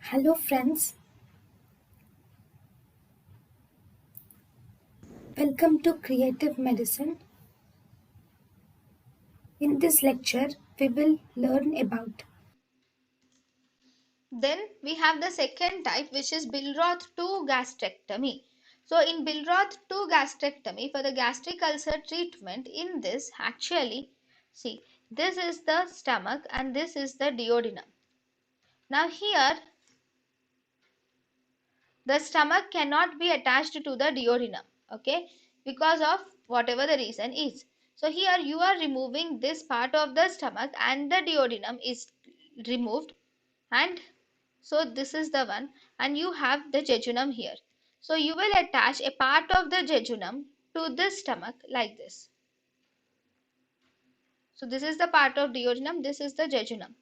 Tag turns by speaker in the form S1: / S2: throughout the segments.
S1: Hello friends, welcome to Creative Medicine. In this lecture, we will learn about
S2: Then we have the second type, which is Billroth 2 gastrectomy. So in Billroth 2 gastrectomy for the gastric ulcer treatment, in this actually, see, this is the stomach and this is the duodenum. Now here the stomach cannot be attached to the duodenum, okay, because of whatever the reason is. So here you are removing this part of the stomach and the duodenum is removed, and so this is the one, and you have the jejunum here. So you will attach a part of the jejunum to this stomach like this. So this is the part of duodenum, this is the jejunum.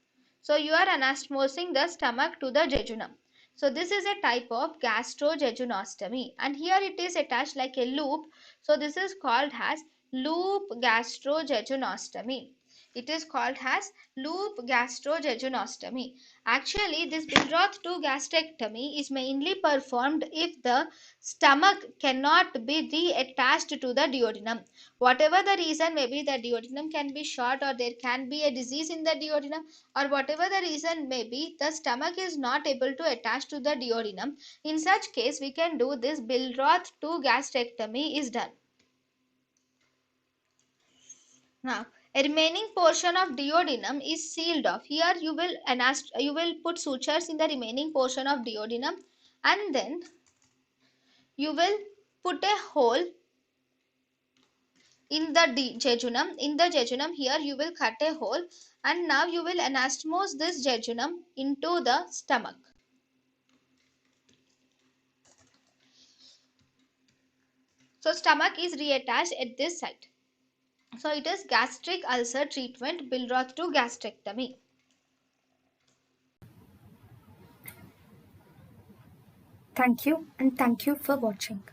S2: So you are anastomosing the stomach to the jejunum. So this is a type of gastrojejunostomy, and here it is attached like a loop. So this is called as loop gastrojejunostomy. It is called as loop gastrojejunostomy. Actually, this Billroth 2 gastrectomy is mainly performed if the stomach cannot be reattached to the duodenum. Whatever the reason may be, the duodenum can be short, or there can be a disease in the duodenum, or whatever the reason may be, the stomach is not able to attach to the duodenum. In such case, we can do this Billroth 2 gastrectomy is done. Now, a remaining portion of duodenum is sealed off. Here you will put sutures in the remaining portion of duodenum, and then you will put a hole in the jejunum. In the jejunum here you will cut a hole, and now you will anastomose this jejunum into the stomach. So stomach is reattached at this site. So it is gastric ulcer treatment, Billroth 2 gastrectomy.
S1: thank you and thank you for watching.